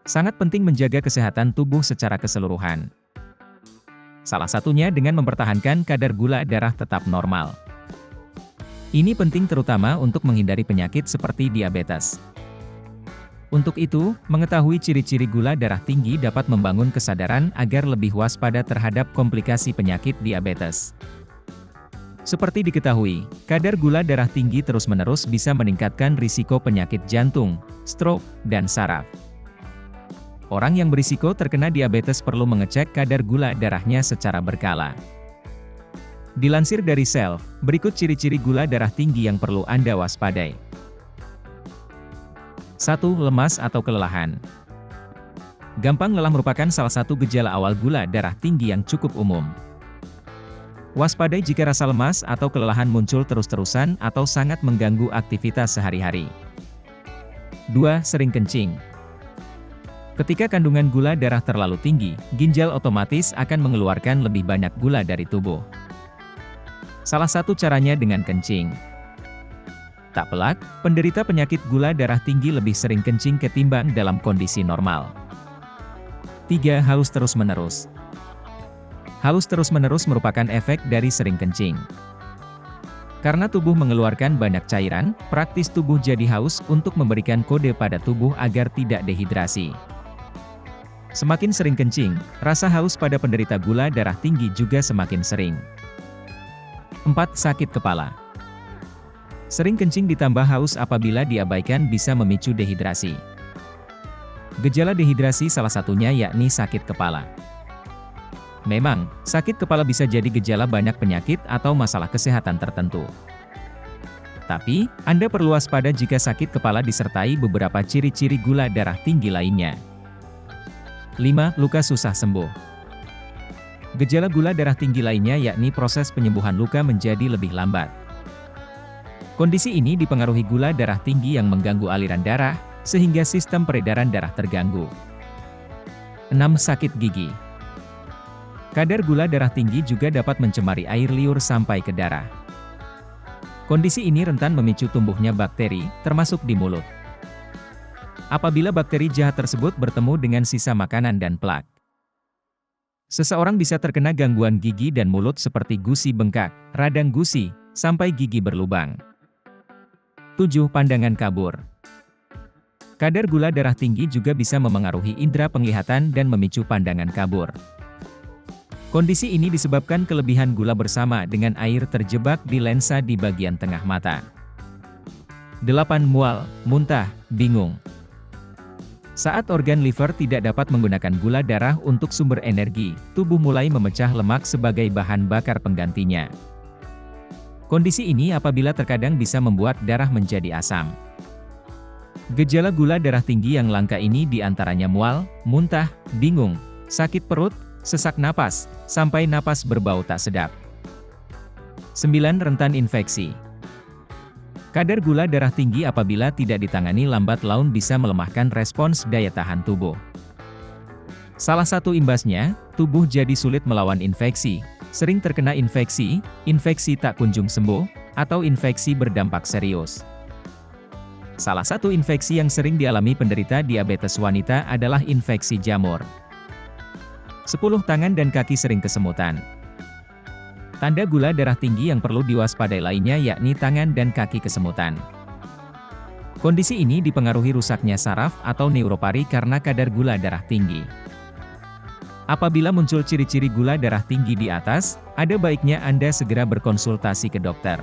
Sangat penting menjaga kesehatan tubuh secara keseluruhan. Salah satunya dengan mempertahankan kadar gula darah tetap normal. Ini penting terutama untuk menghindari penyakit seperti diabetes. Untuk itu, mengetahui ciri-ciri gula darah tinggi dapat membangun kesadaran agar lebih waspada terhadap komplikasi penyakit diabetes. Seperti diketahui, kadar gula darah tinggi terus-menerus bisa meningkatkan risiko penyakit jantung, stroke, dan saraf. Orang yang berisiko terkena diabetes perlu mengecek kadar gula darahnya secara berkala. Dilansir dari Self, berikut ciri-ciri gula darah tinggi yang perlu Anda waspadai. 1. Lemas atau kelelahan. Gampang lelah merupakan salah satu gejala awal gula darah tinggi yang cukup umum. Waspadai jika rasa lemas atau kelelahan muncul terus-terusan atau sangat mengganggu aktivitas sehari-hari. 2. Sering kencing. Ketika kandungan gula darah terlalu tinggi, ginjal otomatis akan mengeluarkan lebih banyak gula dari tubuh. Salah satu caranya dengan kencing. Tak pelak, penderita penyakit gula darah tinggi lebih sering kencing ketimbang dalam kondisi normal. 3. Haus terus-menerus. Haus terus-menerus merupakan efek dari sering kencing. Karena tubuh mengeluarkan banyak cairan, praktis tubuh jadi haus untuk memberikan kode pada tubuh agar tidak dehidrasi. Semakin sering kencing, rasa haus pada penderita gula darah tinggi juga semakin sering. 4. Sakit kepala. Sering kencing ditambah haus apabila diabaikan bisa memicu dehidrasi. Gejala dehidrasi salah satunya yakni sakit kepala. Memang, sakit kepala bisa jadi gejala banyak penyakit atau masalah kesehatan tertentu. Tapi, Anda perlu waspada jika sakit kepala disertai beberapa ciri-ciri gula darah tinggi lainnya. 5. Luka susah sembuh. Gejala gula darah tinggi lainnya yakni proses penyembuhan luka menjadi lebih lambat. Kondisi ini dipengaruhi gula darah tinggi yang mengganggu aliran darah, sehingga sistem peredaran darah terganggu. 6. Sakit gigi. Kadar gula darah tinggi juga dapat mencemari air liur sampai ke darah. Kondisi ini rentan memicu tumbuhnya bakteri, termasuk di mulut. Apabila bakteri jahat tersebut bertemu dengan sisa makanan dan plak, seseorang bisa terkena gangguan gigi dan mulut seperti gusi bengkak, radang gusi, sampai gigi berlubang. 7. Pandangan kabur. Kadar gula darah tinggi juga bisa memengaruhi indera penglihatan dan memicu pandangan kabur. Kondisi ini disebabkan kelebihan gula bersama dengan air terjebak di lensa di bagian tengah mata. 8. Mual, muntah, bingung. Saat organ liver tidak dapat menggunakan gula darah untuk sumber energi, tubuh mulai memecah lemak sebagai bahan bakar penggantinya. Kondisi ini apabila terkadang bisa membuat darah menjadi asam. Gejala gula darah tinggi yang langka ini diantaranya mual, muntah, bingung, sakit perut, sesak napas, sampai napas berbau tak sedap. 9. Rentan infeksi. Kadar gula darah tinggi apabila tidak ditangani lambat laun bisa melemahkan respons daya tahan tubuh. Salah satu imbasnya, tubuh jadi sulit melawan infeksi, sering terkena infeksi, infeksi tak kunjung sembuh, atau infeksi berdampak serius. Salah satu infeksi yang sering dialami penderita diabetes wanita adalah infeksi jamur. 10. Tangan dan kaki sering kesemutan. Tanda gula darah tinggi yang perlu diwaspadai lainnya yakni tangan dan kaki kesemutan. Kondisi ini dipengaruhi rusaknya saraf atau neuropari karena kadar gula darah tinggi. Apabila muncul ciri-ciri gula darah tinggi di atas, ada baiknya Anda segera berkonsultasi ke dokter.